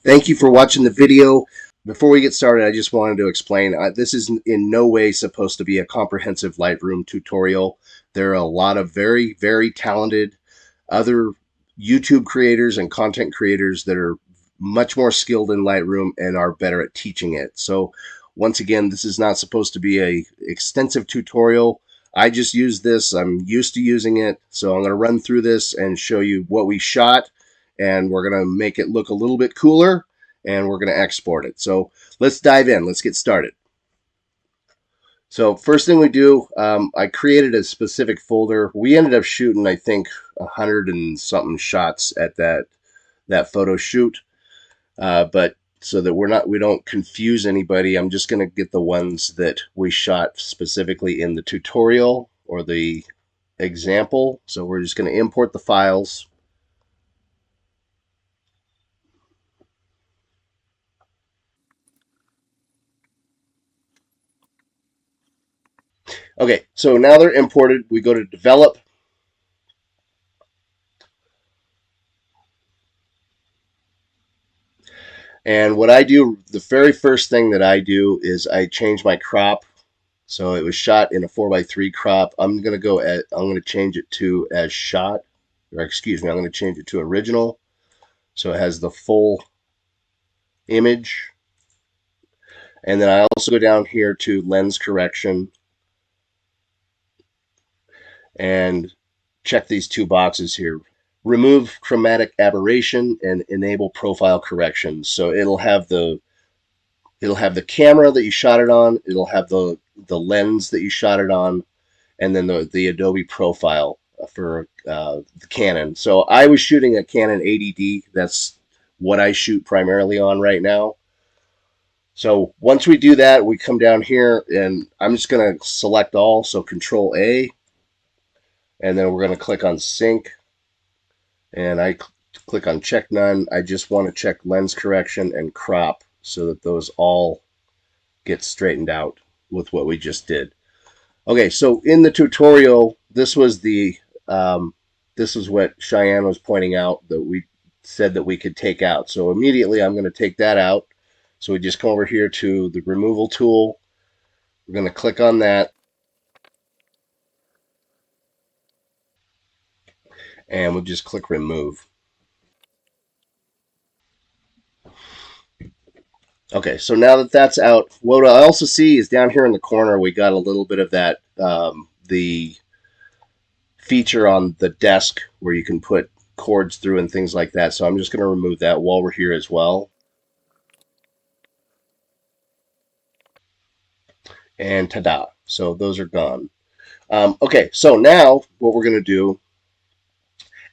Thank you for watching the video. Before we get started, I just wanted to explain this is in no way supposed to be a comprehensive Lightroom tutorial. There are a lot of very, very talented other YouTube creators and content creators that are much more skilled in Lightroom and are better at teaching it. So once again, this is not supposed to be a extensive tutorial. I just use this. I'm used to using it. So I'm going to run through this and show you what we shot, and we're going to make it look a little bit cooler, and we're going to export it. So let's dive in. Let's get started. So first thing we do, I created a specific folder. We ended up shooting, I think, 100 and something shots at that photo shoot. But so that we don't confuse anybody, I'm just going to get the ones that we shot specifically in the tutorial or the example. So we're just going to import the files. Okay, so now they're imported. We go to develop. And what I do, the very first thing that I do is I change my crop. So it was shot in a 4:3 crop. I'm going to change it to as shot, or excuse me, I'm going to change it to original. So it has the full image. And then I also go down here to lens correction and check these two boxes here. Remove chromatic aberration and enable profile correction. So it'll have the camera that you shot it on, it'll have the lens that you shot it on, and then the Adobe profile for the Canon. So I was shooting a Canon 80D. That's what I shoot primarily on right now. So once we do that, we come down here and I'm just going to select all. So Control A, and then we're going to click on sync, and I click on check none. I just want to check lens correction and crop so that those all get straightened out with what we just did. Okay, so in the tutorial, this was what Cheyenne was pointing out that we said that we could take out. So immediately I'm going to take that out. So we just come over here to the removal tool. We're going to click on that, and we'll just click remove. Okay, so now that that's out, what I also see is down here in the corner, we got a little bit of that, the feature on the desk where you can put cords through and things like that. So I'm just going to remove that while we're here as well. And ta-da. So those are gone. Okay, so now what we're going to do,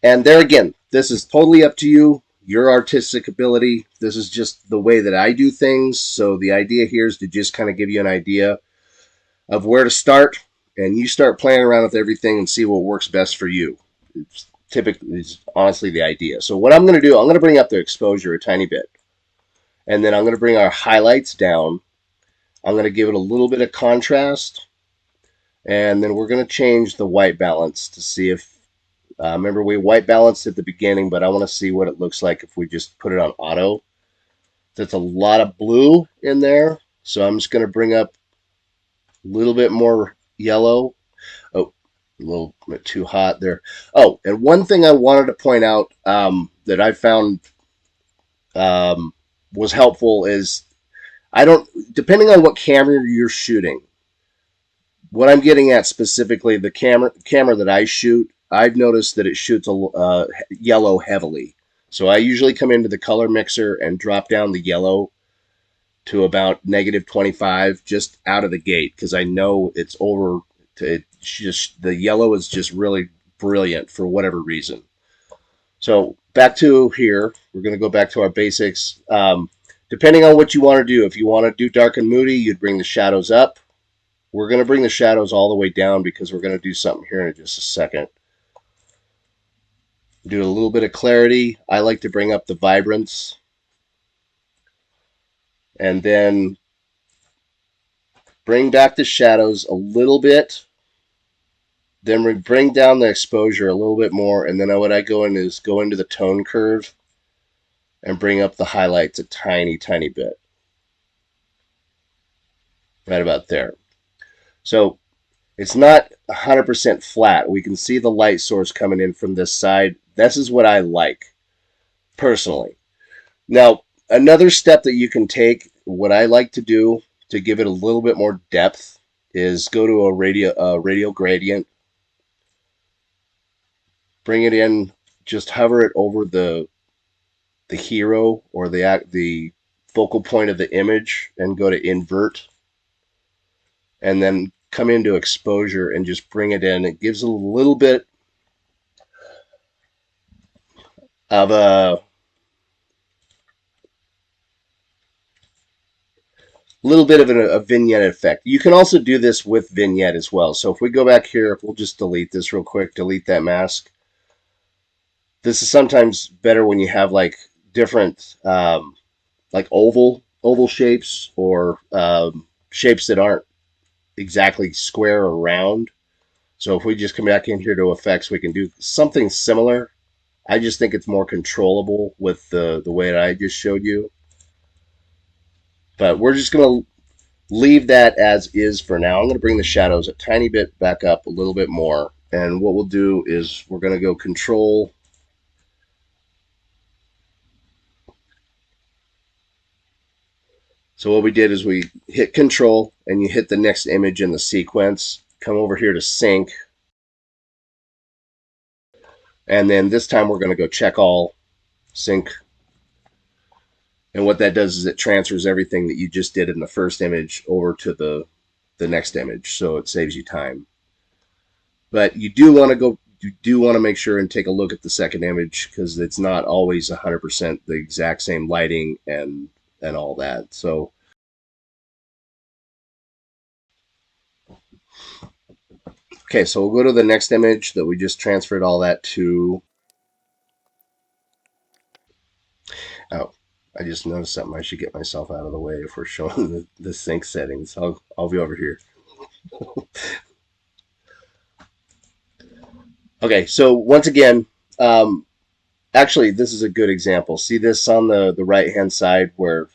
and there again, this is totally up to you, your artistic ability. This is just the way that I do things. So the idea here is to just kind of give you an idea of where to start, and you start playing around with everything and see what works best for you. It's typically is honestly the idea. So what I'm going to do, I'm going to bring up the exposure a tiny bit, and then I'm going to bring our highlights down. I'm going to give it a little bit of contrast, and then we're going to change the white balance to see if, remember we white balanced at the beginning, but I want to see what it looks like if we just put it on auto. That's a lot of blue in there, so I'm just going to bring up a little bit more yellow. Oh, a little bit too hot there. Oh, and one thing I wanted to point out that I found was helpful is depending on what camera you're shooting, what I'm getting at specifically, the camera that I shoot, I've noticed that it shoots yellow heavily. So I usually come into the color mixer and drop down the yellow to about -25 just out of the gate because I know it's over. Just the yellow is just really brilliant for whatever reason. So back to here, we're going to go back to our basics. Depending on what you want to do, if you want to do dark and moody, you'd bring the shadows up. We're going to bring the shadows all the way down because we're going to do something here in just a second. Do a little bit of clarity. I like to bring up the vibrance. And then bring back the shadows a little bit. Then we bring down the exposure a little bit more. And then what I go in is go into the tone curve. and bring up the highlights a tiny, tiny bit, right about there. So it's not 100% flat. We can see the light source coming in from this side. This is what I like personally. Now, another step that you can take, what I like to do to give it a little bit more depth, is go to a radial gradient, bring it in, just hover it over the hero or the focal point of the image, and go to invert, and then come into exposure and just bring it in. It gives a little bit of a vignette effect. You can also do this with vignette as well. So if we go back here, we'll just delete this real quick, delete that mask. This is sometimes better when you have like different like oval shapes, or shapes that aren't exactly square or round. So if we just come back in here to effects, we can do something similar. I just think it's more controllable with the way that I just showed you. But we're just going to leave that as is for now. I'm going to bring the shadows a tiny bit back up a little bit more. And what we'll do is we're going to go control. So what we did is we hit control and you hit the next image in the sequence. Come over here to sync. And then this time we're going to go check all, sync. And what that does is it transfers everything that you just did in the first image over to the next image. So it saves you time. But you do want to make sure and take a look at the second image, because it's not always 100% the exact same lighting and all that. So okay, so we'll go to the next image that we just transferred all that to. Oh, I just noticed something. I should get myself out of the way if we're showing the sync settings. I'll be over here. Okay, so once again, actually, this is a good example. See this on the right hand side where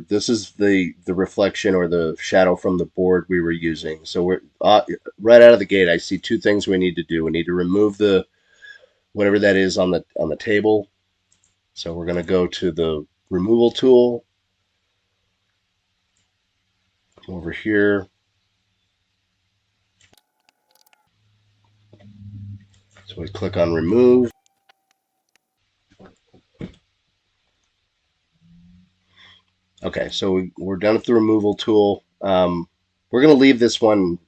this is the reflection or the shadow from the board we were using. So we're right out of the gate. I see two things we need to do. We need to remove the whatever that is on the table. So we're going to go to the removal tool, come over here. So we click on remove. Okay, so we're done with the removal tool. We're going to leave this one.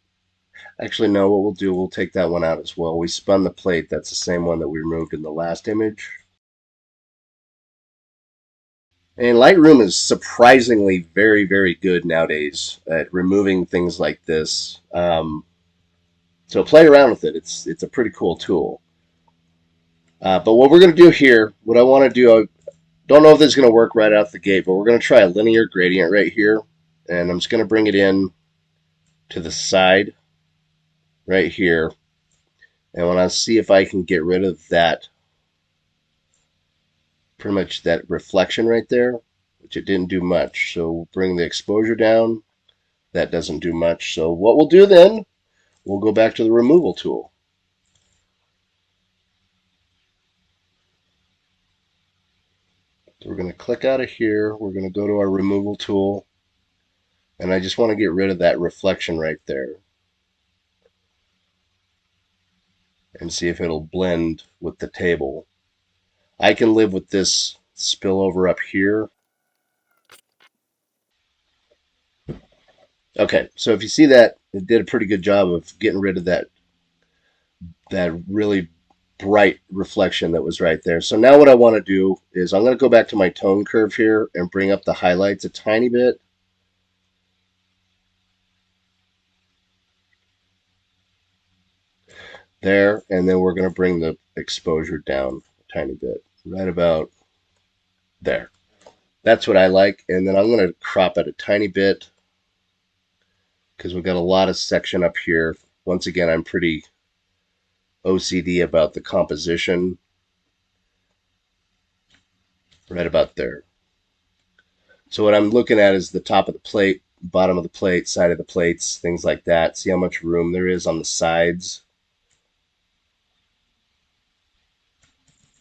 Actually, no, what we'll do, we'll take that one out as well. We spun the plate. That's the same one that we removed in the last image. And Lightroom is surprisingly very, very good nowadays at removing things like this. So play around with it. It's a pretty cool tool. But what we're going to do here, what I want to do, I don't know if this is going to work right out the gate, but we're going to try a linear gradient right here. And I'm just going to bring it in to the side right here. And when I see if I can get rid of that, pretty much that reflection right there, which it didn't do much. So we'll bring the exposure down. That doesn't do much. So what we'll do then, we'll go back to the removal tool. So we're going to click out of here. We're going to go to our removal tool. And I just want to get rid of that reflection right there. And see if it'll blend with the table. I can live with this spillover up here. Okay, so if you see that, it did a pretty good job of getting rid of that really bright reflection that was right there. So now what I want to do is I'm going to go back to my tone curve here and bring up the highlights a tiny bit. There, and then we're going to bring the exposure down a tiny bit, right about there. That's what I like. And then I'm going to crop it a tiny bit because we've got a lot of section up here. Once again, I'm pretty OCD about the composition. right about there. So what I'm looking at is the top of the plate, bottom of the plate, side of the plates, things like that. See how much room there is on the sides,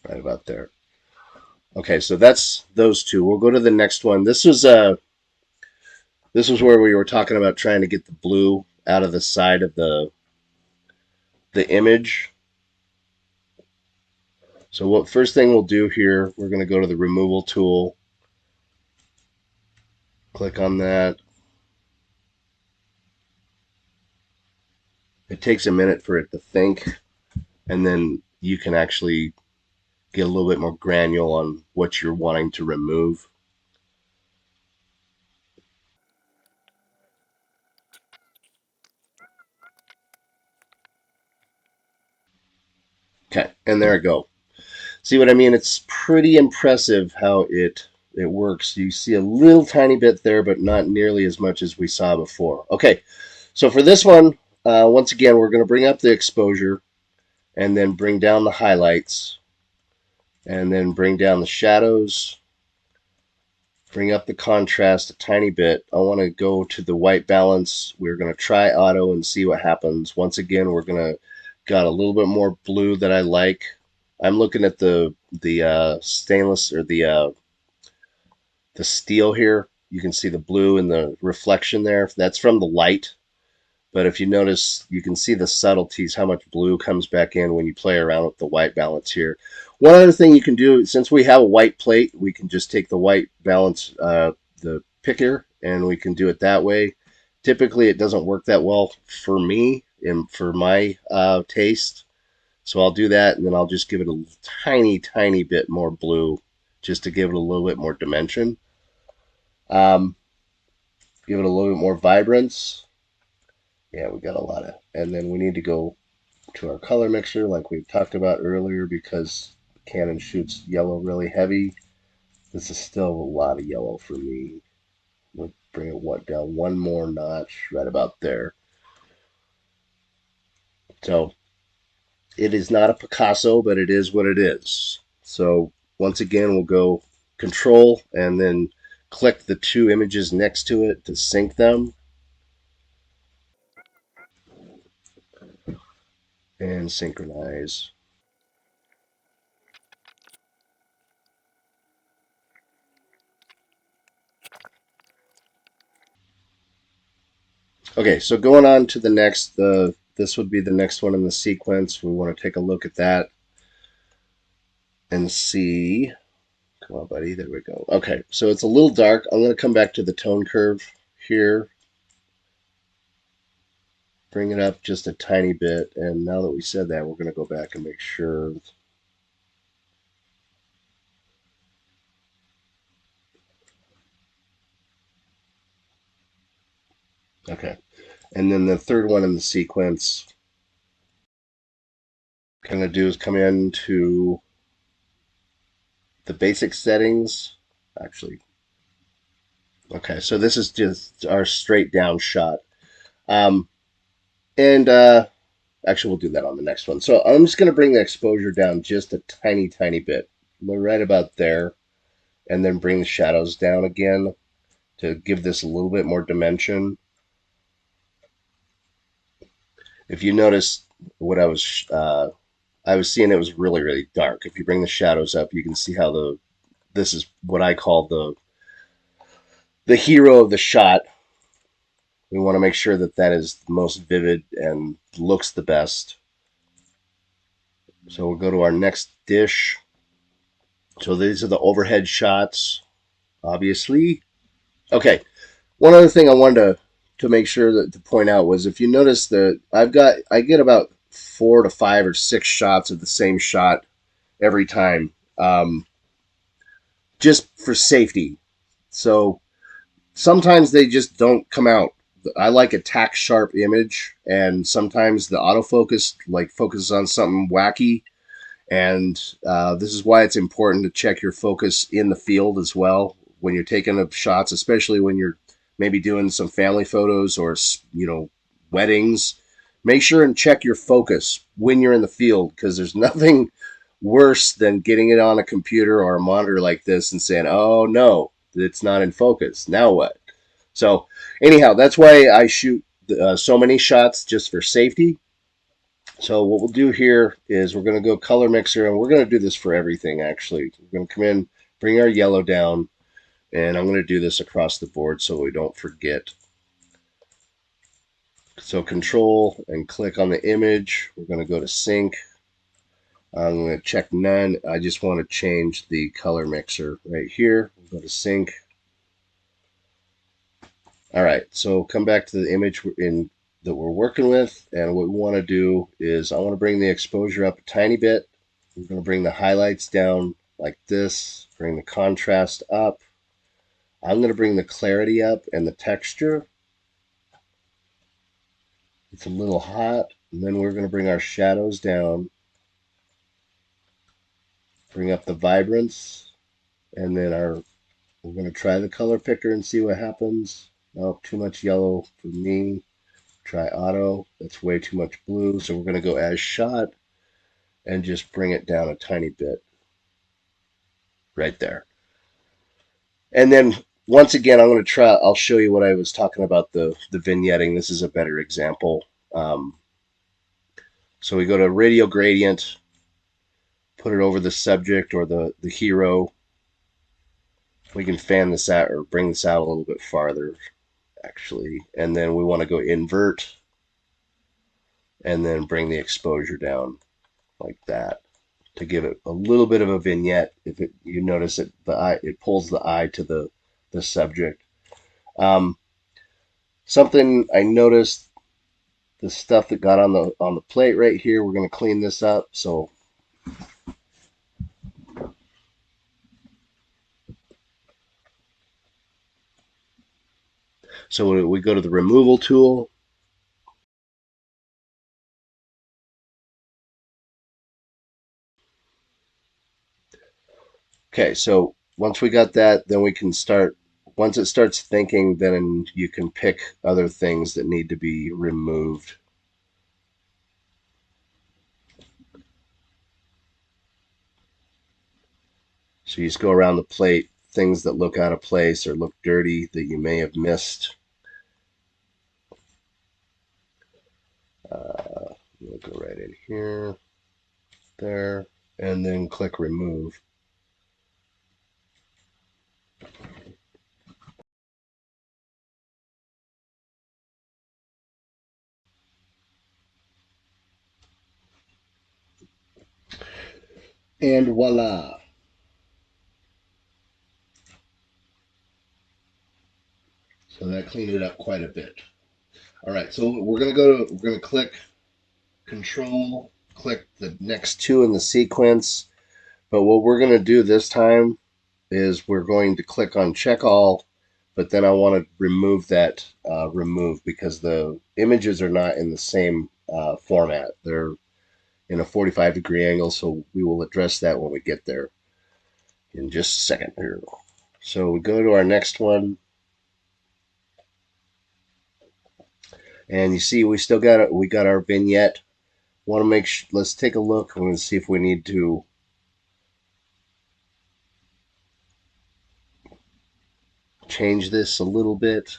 right about there. Okay, so that's those two. We'll go to the next one. This was where we were talking about trying to get the blue out of the side of the image. So what first thing we'll do here, we're going to go to the removal tool, click on that. It takes a minute for it to think, and then you can actually get a little bit more granular on what you're wanting to remove. Okay, and there we go. See what I mean? It's pretty impressive how it works. You see a little tiny bit there, but not nearly as much as we saw before. Okay, so for this one, once again, we're going to bring up the exposure and then bring down the highlights and then bring down the shadows, bring up the contrast a tiny bit. I want to go to the white balance. We're going to try auto and see what happens. Once again, we're going to got a little bit more blue that I like. I'm looking at the stainless or the steel here. You can see the blue and the reflection there. That's from the light. But if you notice, you can see the subtleties, how much blue comes back in when you play around with the white balance here. One other thing you can do, since we have a white plate, we can just take the white balance, the picker, and we can do it that way. Typically, it doesn't work that well for me and for my taste. So I'll do that, and then I'll just give it a tiny, tiny bit more blue just to give it a little bit more dimension. Um, Give it a little bit more vibrance. Yeah, we got a lot of, and then we need to go to our color mixer like we talked about earlier because Canon shoots yellow really heavy. This is still a lot of yellow for me. We'll bring it down one more notch right about there. So it is not a Picasso, but it is what it is. So once again, we'll go Control and then click the two images next to it to sync them and synchronize. Okay, so going on to the next, this would be the next one in the sequence. We want to take a look at that and see. Come on, buddy. There we go. Okay, so it's a little dark. I'm going to come back to the tone curve here, bring it up just a tiny bit. And now that we said that, we're going to go back and make sure. Okay, and then the third one in the sequence, going to do is come into the basic settings. Actually, okay, so this is just our straight down shot. Um, and Actually, we'll do that on the next one. So I'm just going to bring the exposure down just a tiny, tiny bit. We're right about there. And then bring the shadows down again to give this a little bit more dimension. If you notice what I was seeing, it was really, really dark. If you bring the shadows up, you can see how this is what I call the hero of the shot. We want to make sure that that is the most vivid and looks the best. So we'll go to our next dish. So these are the overhead shots, obviously. Okay, one other thing I wanted to make sure that to point out was if you notice that I get about 4 to 5 or 6 shots of the same shot every time, just for safety. So sometimes they just don't come out. I like a tack sharp image, and sometimes the autofocus like focuses on something wacky. And this is why it's important to check your focus in the field as well when you're taking up shots, especially when you're maybe doing some family photos or weddings. Make sure and check your focus when you're in the field because there's nothing worse than getting it on a computer or a monitor like this and saying, oh no, it's not in focus. Now what? So, anyhow, that's why I shoot so many shots just for safety. So, what we'll do here is we're going to go color mixer, and we're going to do this for everything actually. We're going to come in, bring our yellow down, and I'm going to do this across the board so we don't forget. So, control and click on the image. We're going to go to sync. I'm going to check none. I just want to change the color mixer right here. We'll go to sync. All right, so come back to the image that we're working with, and what we want to do is I want to bring the exposure up a tiny bit. We're going to bring the highlights down like this, bring the contrast up. I'm going to bring the clarity up and the texture. It's a little hot, and then we're going to bring our shadows down, bring up the vibrance, and then we're going to try the color picker and see what happens. Oh, too much yellow for me. Try auto. That's way too much blue. So we're going to go as shot and just bring it down a tiny bit right there. And then once again, I'll show you what I was talking about, the vignetting. This is a better example. So we go to radial gradient, put it over the subject or the hero. We can fan this out or bring this out a little bit farther, actually. And then we want to go invert and then bring the exposure down like that to give it a little bit of a vignette. If you notice it, it pulls the eye to the subject. Something I noticed, the stuff that got on the plate right here. We're going to clean this up. So we go to the removal tool. Okay, so once we got that, then we can start. Once it starts thinking, then you can pick other things that need to be removed. So you just go around the plate, things that look out of place or look dirty that you may have missed. We'll go right in here, there, and then click remove. And voila. So that cleaned it up quite a bit. All right, so we're gonna click control, click the next two in the sequence. But what we're gonna do this time is we're going to click on check all, but then I want to remove that remove because the images are not in the same format. They're in a 45-degree angle, so we will address that when we get there in just a second here. So we go to our next one, and you see we still got we got our vignette. Want to let's take a look and see if we need to change this a little bit.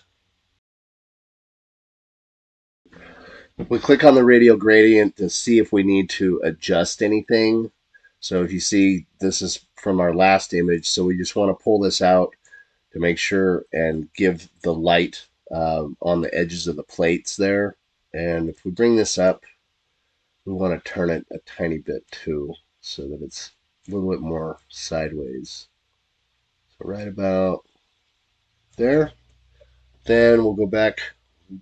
We click on the radial gradient to see if we need to adjust anything. So if you see, this is from our last image, so we just want to pull this out to make sure and give the light on the edges of the plates there. And if we bring this up, we want to turn it a tiny bit too, so that it's a little bit more sideways. So right about there. Then we'll go back,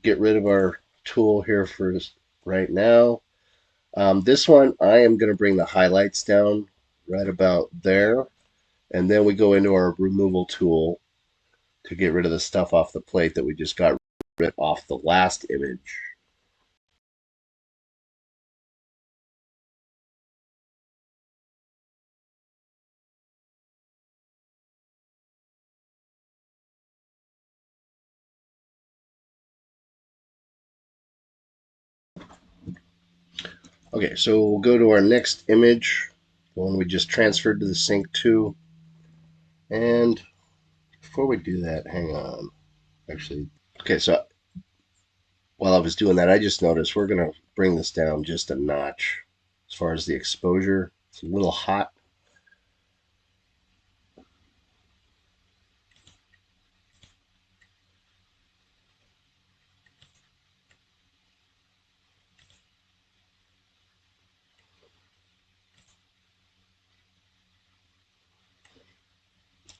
get rid of our tool here for right now. This one, I am going to bring the highlights down right about there. And then we go into our removal tool to get rid of the stuff off the plate that we just got rid off the last image. Okay, so we'll go to our next image. the one we just transferred to the sync to. And before we do that, hang on. Actually, okay, so while I was doing that, I just noticed we're going to bring this down just a notch as far as the exposure. It's a little hot.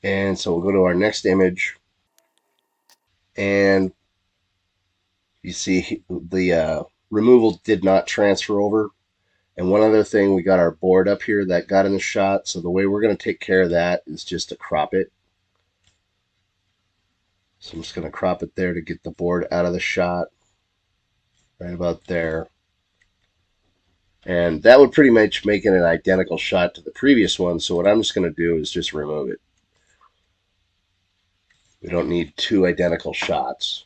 And so we'll go to our next image, and you see the removal did not transfer over. And one other thing, we got our board up here that got in the shot. So the way we're going to take care of that is just to crop it. So I'm just going to crop it there to get the board out of the shot, right about there. And that would pretty much make it an identical shot to the previous one. So what I'm just going to do is just remove it. We don't need two identical shots.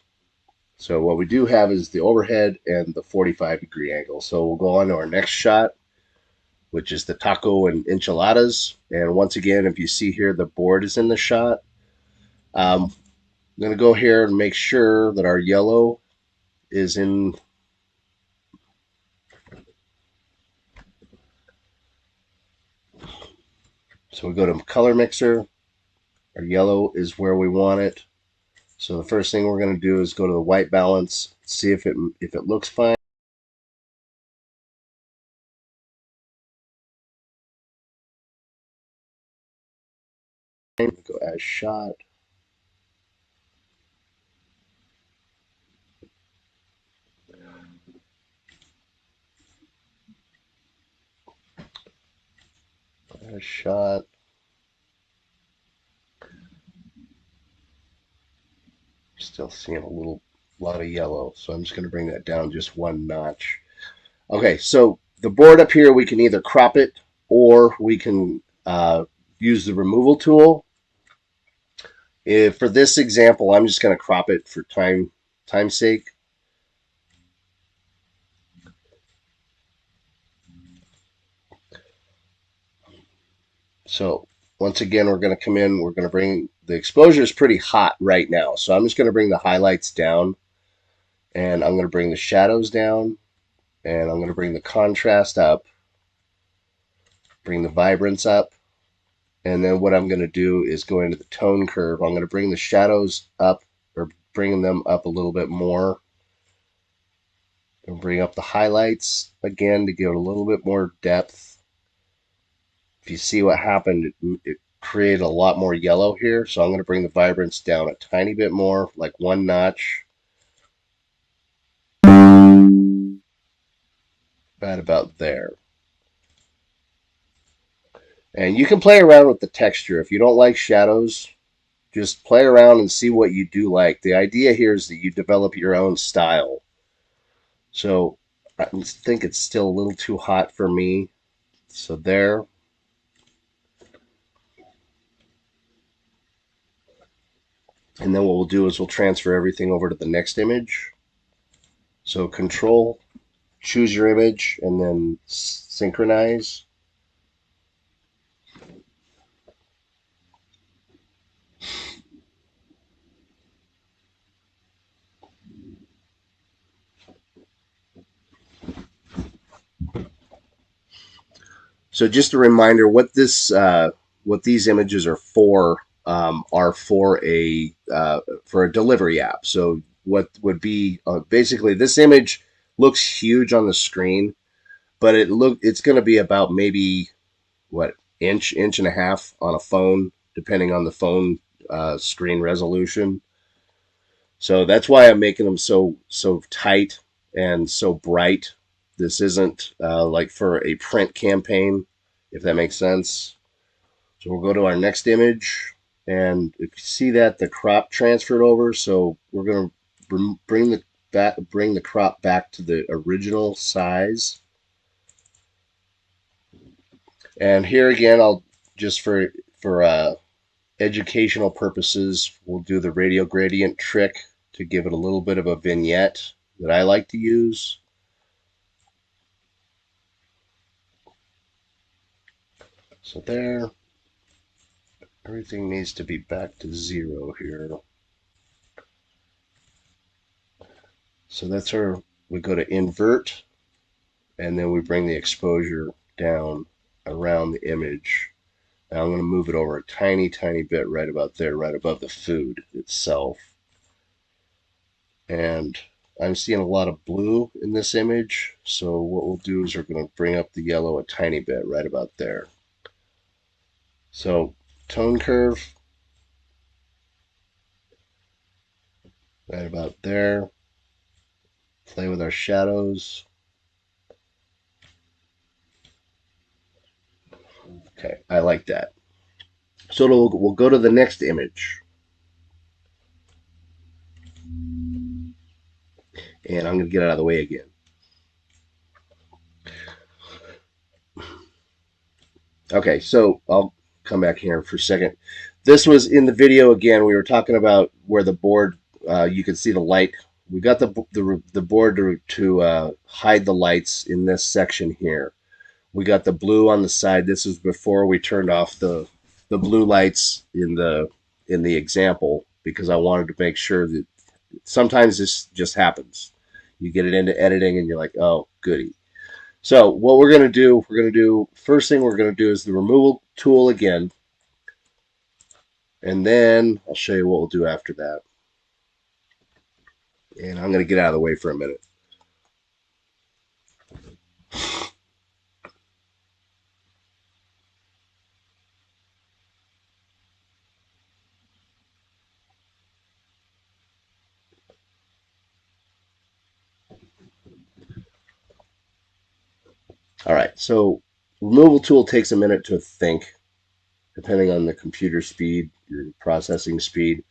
So what we do have is the overhead and the 45-degree angle. So we'll go on to our next shot, which is the taco and enchiladas. And once again, if you see here, the board is in the shot. I'm going to go here and make sure that our yellow is in. So we go to color mixer. Our yellow is where we want it. So the first thing we're going to do is go to the white balance, see if it looks fine. Go as shot. As shot. Still seeing a lot of yellow, so I'm just going to bring that down just one notch. Okay, so the board up here, we can either crop it or we can use the removal tool. If for this example, I'm just going to crop it for time's sake. So once again, we're going to come in. We're going to bring the exposure is pretty hot right now, so I'm just going to bring the highlights down, and I'm going to bring the shadows down, and I'm going to bring the contrast up, bring the vibrance up. And then what I'm going to do is go into the tone curve. I'm going to bring the shadows up, or bring them up a little bit more. And bring up the highlights again to give it a little bit more depth. If you see what happened, it created a lot more yellow here. So I'm going to bring the vibrance down a tiny bit more, like one notch. Right about there. And you can play around with the texture. If you don't like shadows, just play around and see what you do like. The idea here is that you develop your own style. So I think it's still a little too hot for me. So there. And then what we'll do is we'll transfer everything over to the next image. So control, choose your image, and then synchronize. So just a reminder, what these images are for a delivery app. So what would be basically this image looks huge on the screen, but it's going to be about maybe what inch and a half on a phone, depending on the phone screen resolution. So that's why I'm making them so tight and so bright. This isn't like for a print campaign, if that makes sense. So we'll go to our next image, and if you see that the crop transferred over, so we're going to bring the crop back to the original size. And here again, I'll just for educational purposes, we'll do the radial gradient trick to give it a little bit of a vignette that I like to use. So there, everything needs to be back to 0 here. So that's our, we go to invert, and then we bring the exposure down around the image. Now I'm going to move it over a tiny, tiny bit right about there, right above the food itself. And I'm seeing a lot of blue in this image, so what we'll do is we're going to bring up the yellow a tiny bit right about there. So tone curve, right about there. Play with our shadows. Okay, I like that. So we'll go to the next image. And I'm going to get out of the way again. Okay, so I'll come back here for a second. This was in the video again. We were talking about where the board, you can see the light. We got the board to hide the lights in this section here. We got the blue on the side. This is before we turned off the blue lights in the example, because I wanted to make sure that sometimes this just happens. You get it into editing and you're like, oh, goody. So what we're going to do, first thing we're going to do is the removal tool again. And then I'll show you what we'll do after that. And I'm going to get out of the way for a minute. All right, so removal tool takes a minute to think, depending on the computer speed, your processing speed.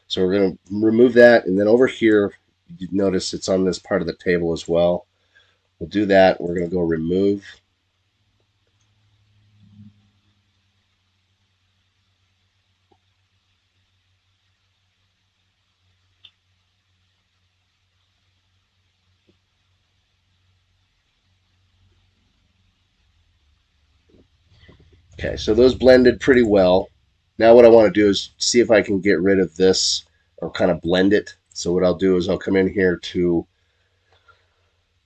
So we're going to remove that, and then over here, you notice it's on this part of the table as well. We'll do that. We're going to go remove. Okay, so those blended pretty well. Now what I want to do is see if I can get rid of this or kind of blend it. So what I'll do is I'll come in here to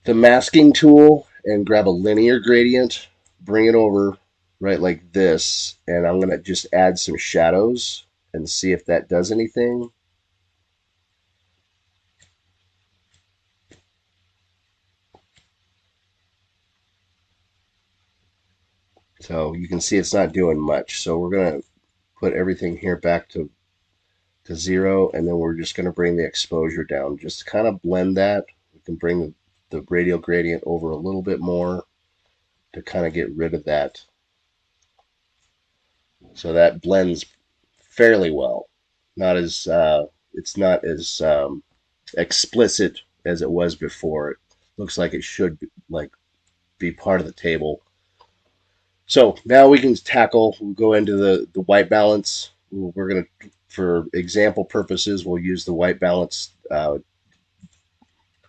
the masking tool and grab a linear gradient, bring it over right like this, and I'm going to just add some shadows and see if that does anything. So you can see it's not doing much. So we're going to put everything here back to 0, and then we're just going to bring the exposure down. Just kind of blend that. We can bring the radial gradient over a little bit more to kind of get rid of that. So that blends fairly well. Not as it's not as explicit as it was before. It looks like it should be part of the table. So now we can we'll go into the white balance. We're going to, for example purposes, we'll use the white balance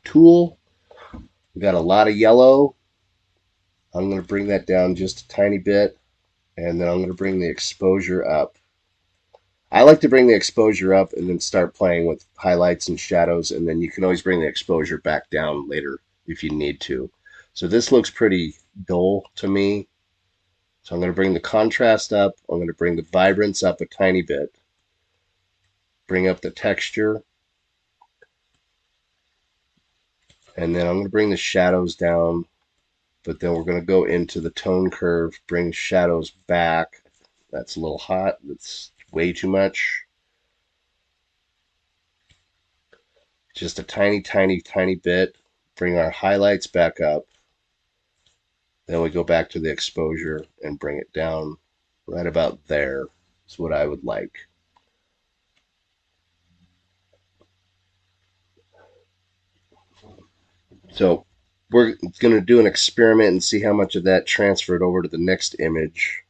tool. We got a lot of yellow. I'm going to bring that down just a tiny bit, and then I'm going to bring the exposure up. I like to bring the exposure up and then start playing with highlights and shadows, and then you can always bring the exposure back down later if you need to. So this looks pretty dull to me. So I'm going to bring the contrast up. I'm going to bring the vibrance up a tiny bit. Bring up the texture. And then I'm going to bring the shadows down, but then we're going to go into the tone curve, bring shadows back. That's a little hot. That's way too much. Just a tiny, tiny, tiny bit. Bring our highlights back up. Then we go back to the exposure and bring it down right about there. Is what I would like. So we're going to do an experiment and see how much of that transferred over to the next image.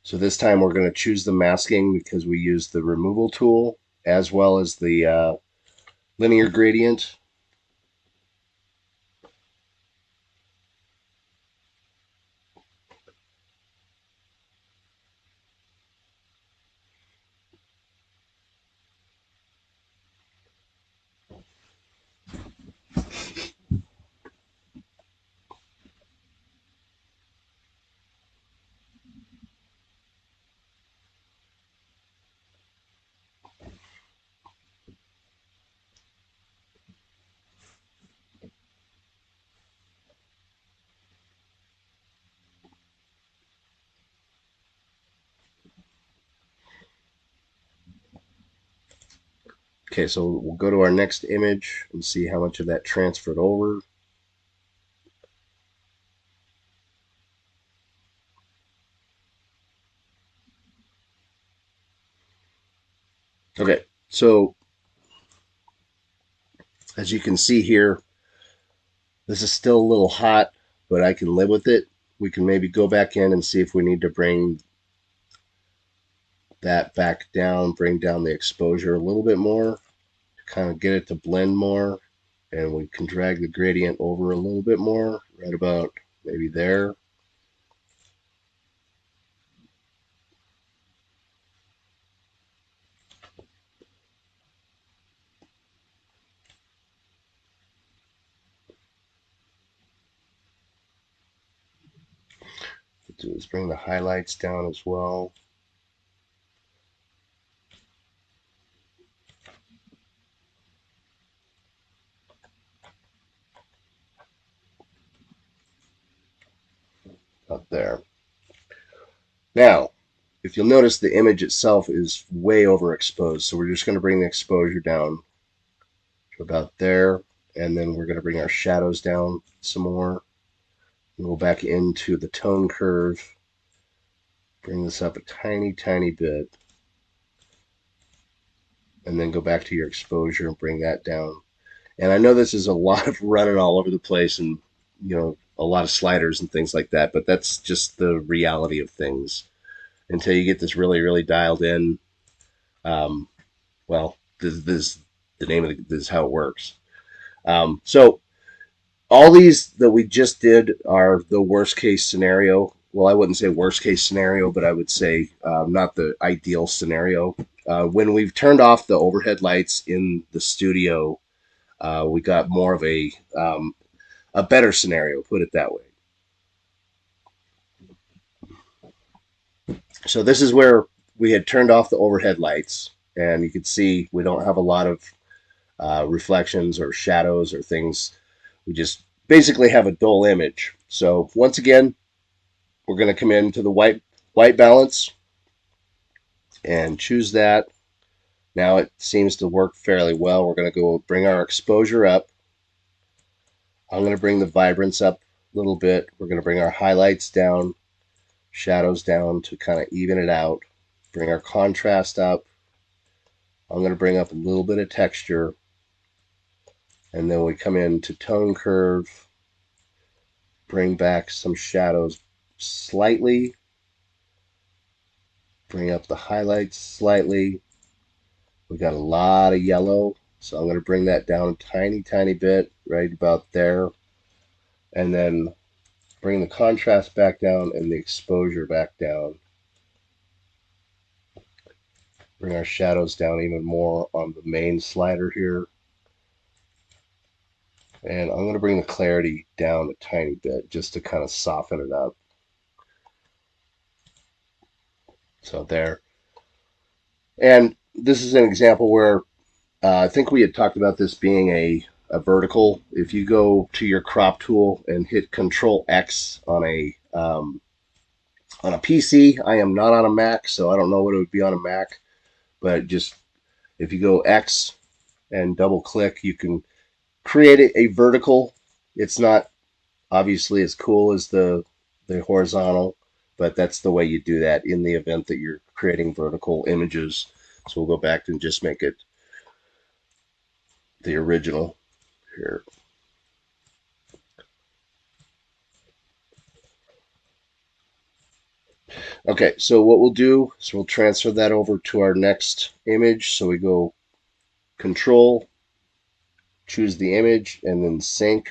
So this time we're going to choose the masking because we use the removal tool as well as the linear gradient. Okay, so we'll go to our next image and see how much of that transferred over. Okay, so as you can see here, this is still a little hot, but I can live with it. We can maybe go back in and see if we need to bring that back down, bring down the exposure a little bit more, kind of get it to blend more. And we can drag the gradient over a little bit more, right about maybe there. What we'll do is bring the highlights down as well. Up there. Now, if you'll notice, the image itself is way overexposed, so we're just going to bring the exposure down to about there, and then we're going to bring our shadows down some more. And go back into the tone curve, bring this up a tiny bit, and then go back to your exposure and bring that down. And I know this is a lot of running all over the place and, a lot of sliders and things like that, but that's just the reality of things. Until you get this really dialed in, um, well, this the name of this is how it works. So all these that we just did are the worst case scenario. Well, I wouldn't say worst case scenario, but I would say not the ideal scenario. When we've turned off the overhead lights in the studio, we got more of a better scenario, put it that way. So this is where we had turned off the overhead lights, and you can see we don't have a lot of reflections or shadows or things. We just basically have a dull image. So once again, we're going to come into the white balance and choose that. Now it seems to work fairly well. We're going to go bring our exposure up. I'm going to bring the vibrance up a little bit. We're going to bring our highlights down, shadows down to kind of even it out. Bring our contrast up. I'm going to bring up a little bit of texture. And then we come into tone curve, bring back some shadows slightly, bring up the highlights slightly. We got a lot of yellow, so I'm going to bring that down a tiny bit, right about there. And then bring the contrast back down and the exposure back down. Bring our shadows down even more on the main slider here. And I'm going to bring the clarity down a tiny bit just to kind of soften it up. So there. And this is an example where I think we had talked about this being a vertical. If you go to your crop tool and hit Control X on a PC, I am not on a Mac, so I don't know what it would be on a Mac. But just if you go X and double click, you can create a vertical. It's not obviously as cool as the horizontal, but that's the way you do that in the event that you're creating vertical images. So we'll go back and just make it the original here. Okay, so what we'll do is we'll transfer that over to our next image. So we go Control, choose the image, and then sync.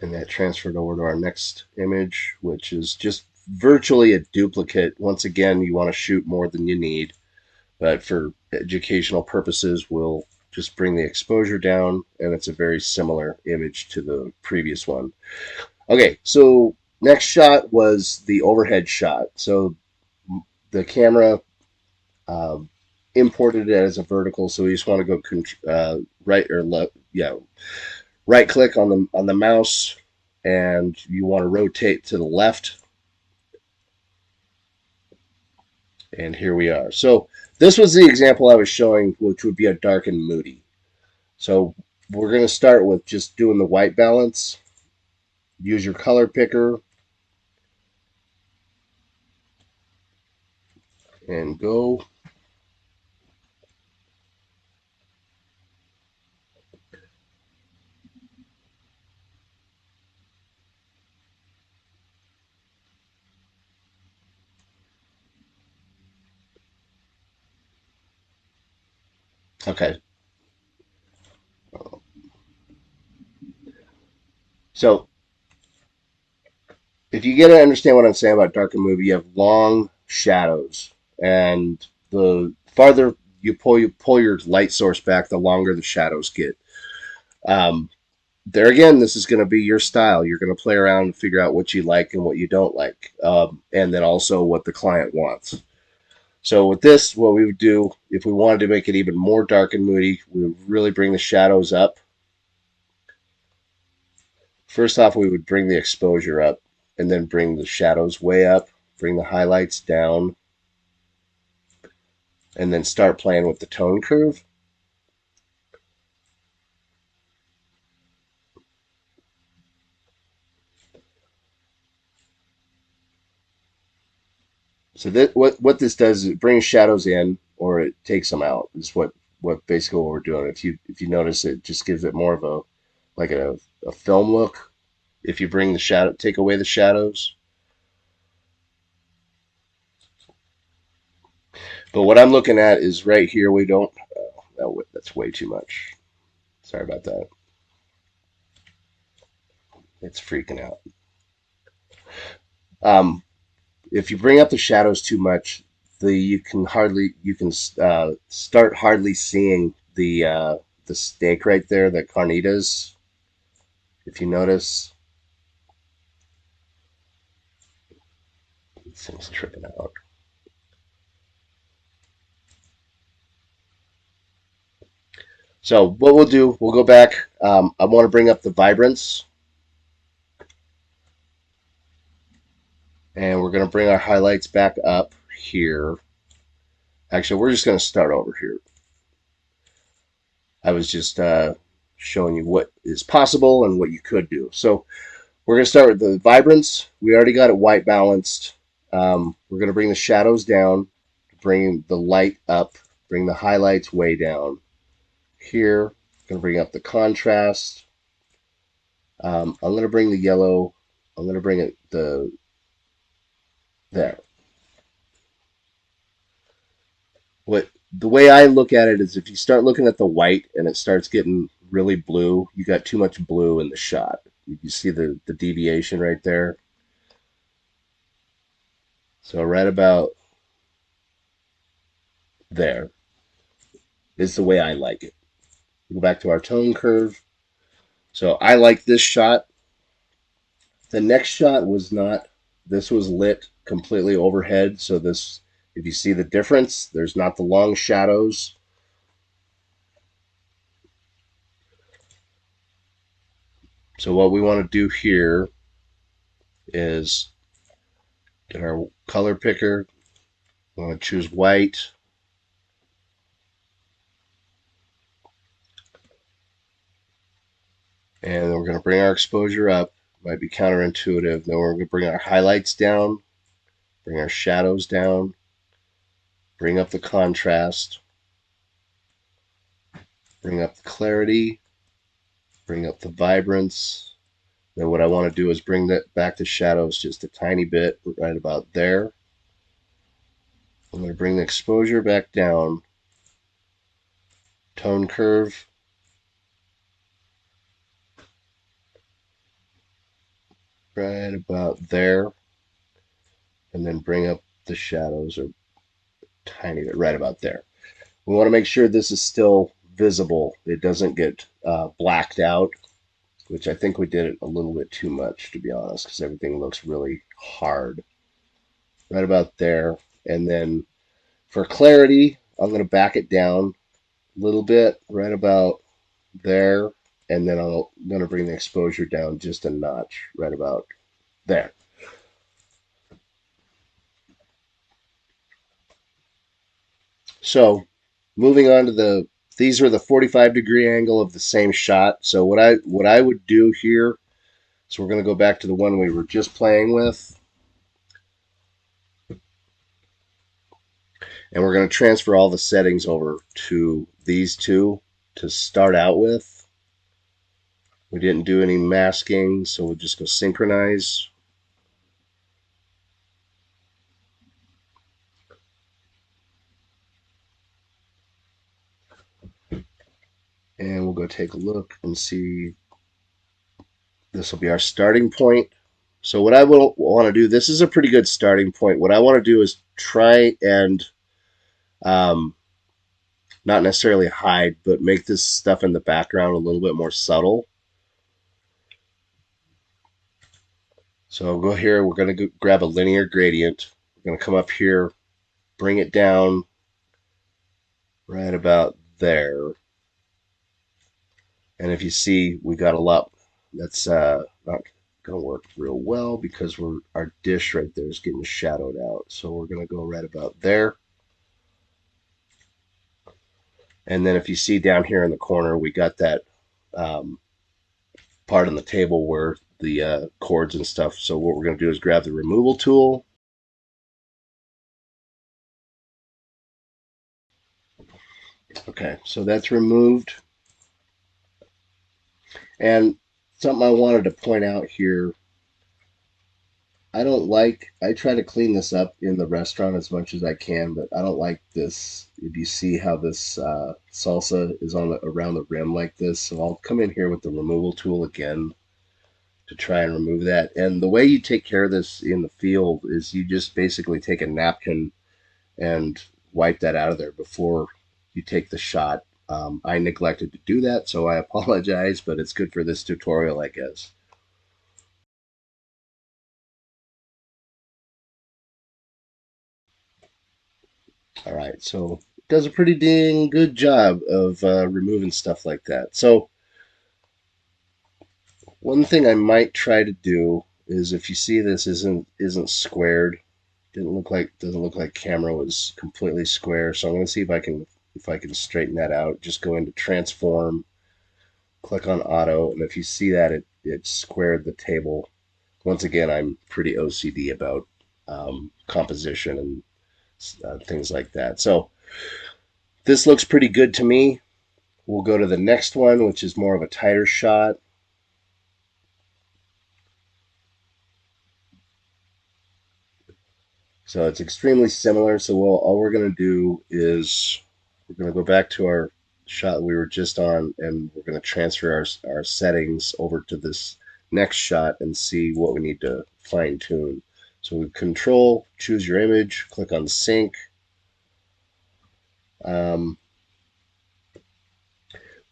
And that transferred over to our next image, which is just virtually a duplicate. Once again, you want to shoot more than you need, but for educational purposes, we'll just bring the exposure down, and it's a very similar image to the previous one. Okay, so next shot was the overhead shot. So the camera uh, imported it as a vertical, so we just want to go right or left, yeah, right click on the mouse, and you want to rotate to the left. And here we are. So this was the example I was showing, which would be a dark and moody. So we're going to start with just doing the white balance. Use your color picker and go. Okay. So if you get to understand what I'm saying about dark and moody, you have long shadows, and the farther you pull your light source back, the longer the shadows get. Um, there again, this is going to be your style. You're going to play around and figure out what you like and what you don't like, and then also what the client wants. So with this, what we would do if we wanted to make it even more dark and moody, we would really bring the shadows up. First off, we would bring the exposure up, and then bring the shadows way up, bring the highlights down, and then start playing with the tone curve. So that what this does is it brings shadows in, or it takes them out. Is what basically what we're doing. If you notice, it just gives it more of a like a film look. If you bring the shadow, take away the shadows. But what I'm looking at is right here. We don't. Oh, that's way too much. Sorry about that. It's freaking out. Um, if you bring up the shadows too much, you can start hardly seeing the snake right there, the carnitas. If you notice, this thing's tripping out. So what we'll do, we'll go back. I want to bring up the vibrance, and we're going to bring our highlights back up here. Actually, we're just going to start over here. I was just showing you what is possible and what you could do. So we're going to start with the vibrance. We already got it white balanced. We're going to bring the shadows down, bring the light up, bring the highlights way down. Here, going to bring up the contrast. I'm going to bring the yellow. I'm going to bring it there. What the way I look at it is, if you start looking at the white and it starts getting really blue, you got too much blue in the shot. You see the deviation right there. So right about there is the way I like it. Go back to our tone curve. So I like this shot. The next shot was not. This was lit completely overhead. So this, if you see the difference, there's not the long shadows. So what we want to do here is get our color picker. We want to choose white. And then we're going to bring our exposure up. Might be counterintuitive. Then we're going to bring our highlights down, bring our shadows down, bring up the contrast, bring up the clarity, bring up the vibrance. Then what I want to do is bring that back to shadows just a tiny bit, right about there. I'm going to bring the exposure back down, tone curve, right about there, and then bring up the shadows a tiny bit, right about there. We want to make sure this is still visible. It doesn't get blacked out, which I think we did it a little bit too much, to be honest, because everything looks really hard. Right about there. And then for clarity, I'm going to back it down a little bit, right about there. and then I'm going to bring the exposure down just a notch right about there. So moving on to these are the 45-degree angle of the same shot. So what I would do here, so we're going to go back to the one we were just playing with, and we're going to transfer all the settings over to these two to start out with. We didn't do any masking, so we'll just go synchronize. And we'll go take a look and see. This will be our starting point. So what I will want to do, this is a pretty good starting point. What I want to do is try and um, not necessarily hide, but make this stuff in the background a little bit more subtle. So I'll go here. We're going to grab a linear gradient. We're going to come up here, bring it down right about there. And if you see, we got a lot. That's not going to work real well because our dish right there is getting shadowed out. So we're going to go right about there. And then if you see down here in the corner, we got that um, part on the table where the cords and stuff. So what we're going to do is grab the removal tool. Okay, so that's removed. And something I wanted to point out here, I try to clean this up in the restaurant as much as I can, but I don't like this. If you see how this salsa is around the rim like this, so I'll come in here with the removal tool again to try and remove that. And the way you take care of this in the field is you just basically take a napkin and wipe that out of there before you take the shot. I neglected to do that, so I apologize, but it's good for this tutorial, I guess. All right, so it does a pretty dang good job of removing stuff like that. So one thing I might try to do is if you see this isn't squared, doesn't look like camera was completely square. So I'm going to see if I can straighten that out. Just go into transform, click on auto, and if you see that it squared the table. Once again, I'm pretty OCD about composition and things like that. So this looks pretty good to me. We'll go to the next one, which is more of a tighter shot. So it's extremely similar. So all we're going to do is we're going to go back to our shot we were just on, and we're going to transfer our settings over to this next shot and see what we need to fine tune. So we control, choose your image, click on sync. Um,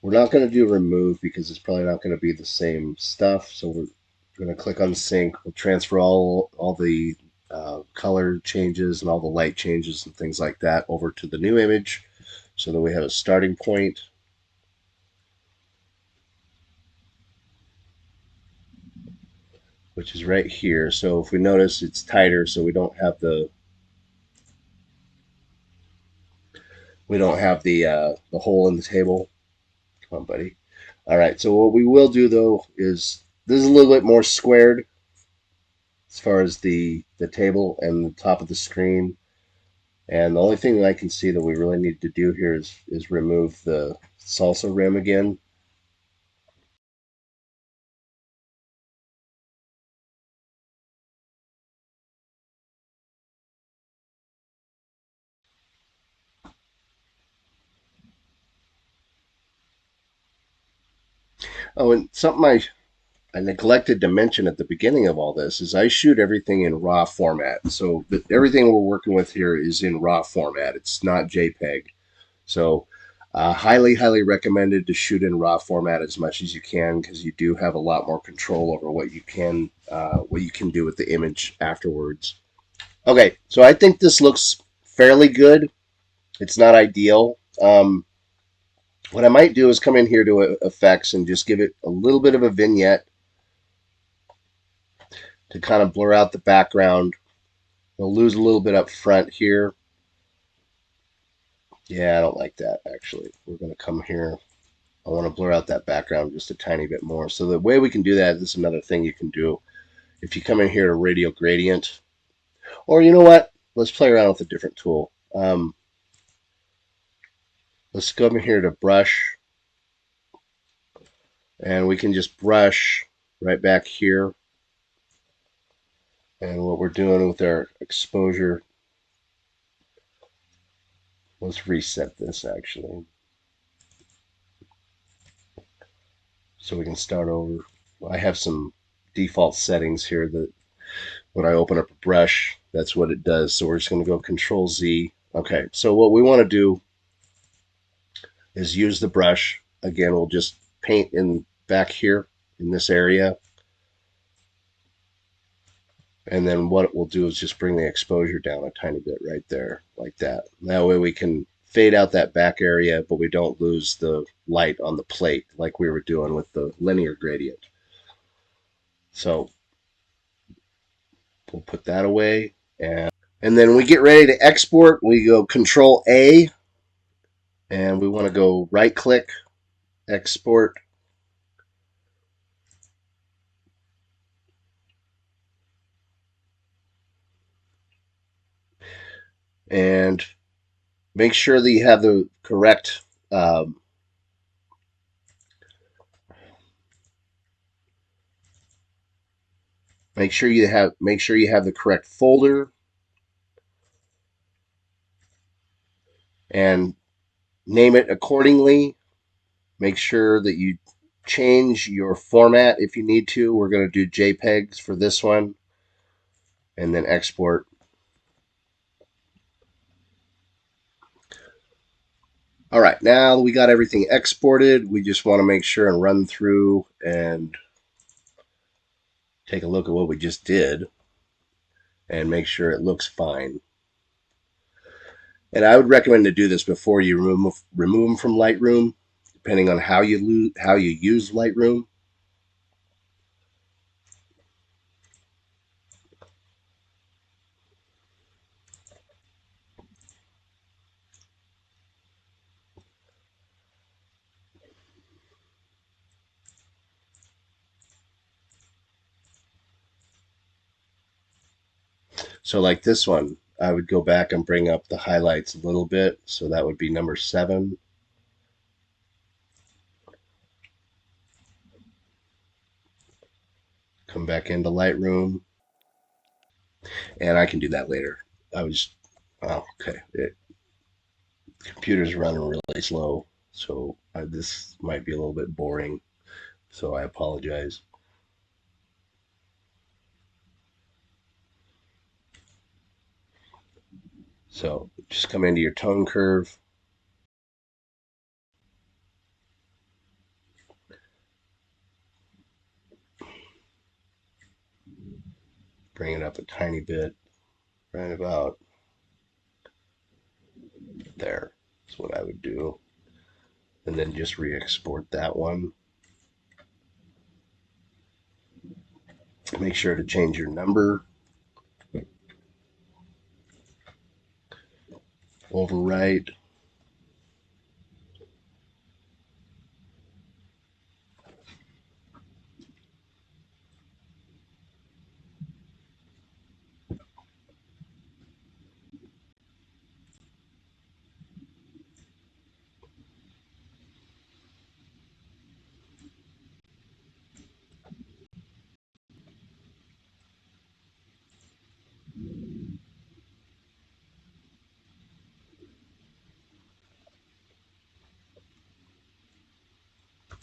we're not going to do remove because it's probably not going to be the same stuff. So we're going to click on sync. We'll transfer all the color changes and all the light changes and things like that over to the new image so that we have a starting point. Which is right here. So if we notice it's tighter, so we don't have the hole in the table. Come on, buddy. All right. So what we will do though is this is a little bit more squared as far as the table and the top of the screen. And the only thing that I can see that we really need to do here is remove the salsa rim again. Oh, and something I neglected to mention at the beginning of all this is I shoot everything in RAW format. So everything we're working with here is in RAW format. It's not JPEG. So highly recommended to shoot in RAW format as much as you can because you do have a lot more control over what you can do with the image afterwards. Okay, so I think this looks fairly good. It's not ideal. What I might do is come in here to effects and just give it a little bit of a vignette to kind of blur out the background. We'll lose a little bit up front here. Yeah, I don't like that actually. We're going to come here. I want to blur out that background just a tiny bit more. So the way we can do that, this is another thing you can do. If you come in here to radial gradient, or you know what? Let's play around with a different tool. Let's come in here to brush, and we can just brush right back here. And what we're doing with our exposure, let's reset this actually, so we can start over. I have some default settings here that when I open up a brush, that's what it does. So we're just going to go Control Z. Okay, so what we want to do is use the brush. Again, we'll just paint in back here in this area. And then what we'll do is just bring the exposure down a tiny bit right there, like that. That way we can fade out that back area, but we don't lose the light on the plate like we were doing with the linear gradient. So we'll put that away. And then we get ready to export. We go Control A, and we want to go right click, export. And make sure that you have the correct make sure you have the correct folder, and name it accordingly. Make sure that you change your format if you need to. We're going to do JPEGs for this one, and then export. All right, now we got everything exported. We just want to make sure and run through and take a look at what we just did and make sure it looks fine. And I would recommend to do this before you remove them from Lightroom, depending on how you use Lightroom. So like this one, I would go back and bring up the highlights a little bit. So that would be number 7. Come back into Lightroom, and I can do that later. I was, oh, okay. Computer's running really slow, so this might be a little bit boring. So I apologize. So just come into your tone curve. Bring it up a tiny bit, right about there. That's what I would do. And then just re-export that one. Make sure to change your number. Overwrite.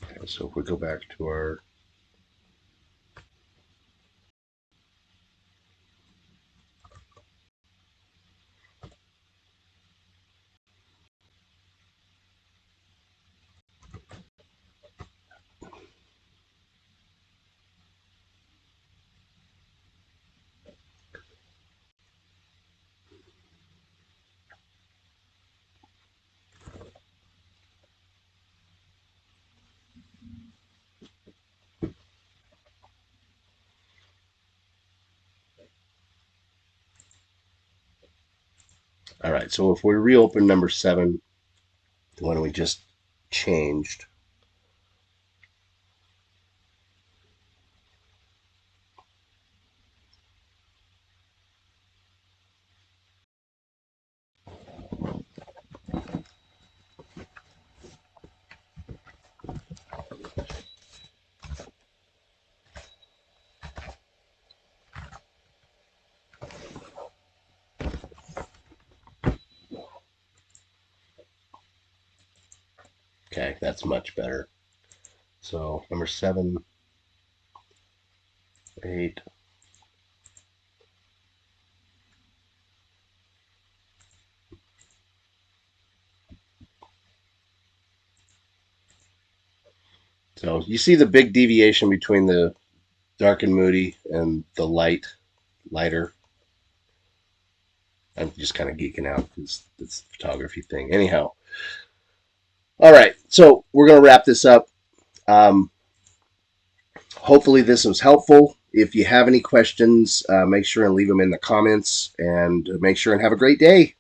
Okay, so if we go back to our All right, so if we reopen number 7, the one we just changed, okay, that's much better. So number 7, 8. So you see the big deviation between the dark and moody and the lighter. I'm just kind of geeking out because it's a photography thing. Anyhow, all right, so we're going to wrap this up. Um, Hopefully, this was helpful. If you have any questions, make sure and leave them in the comments, and make sure and have a great day.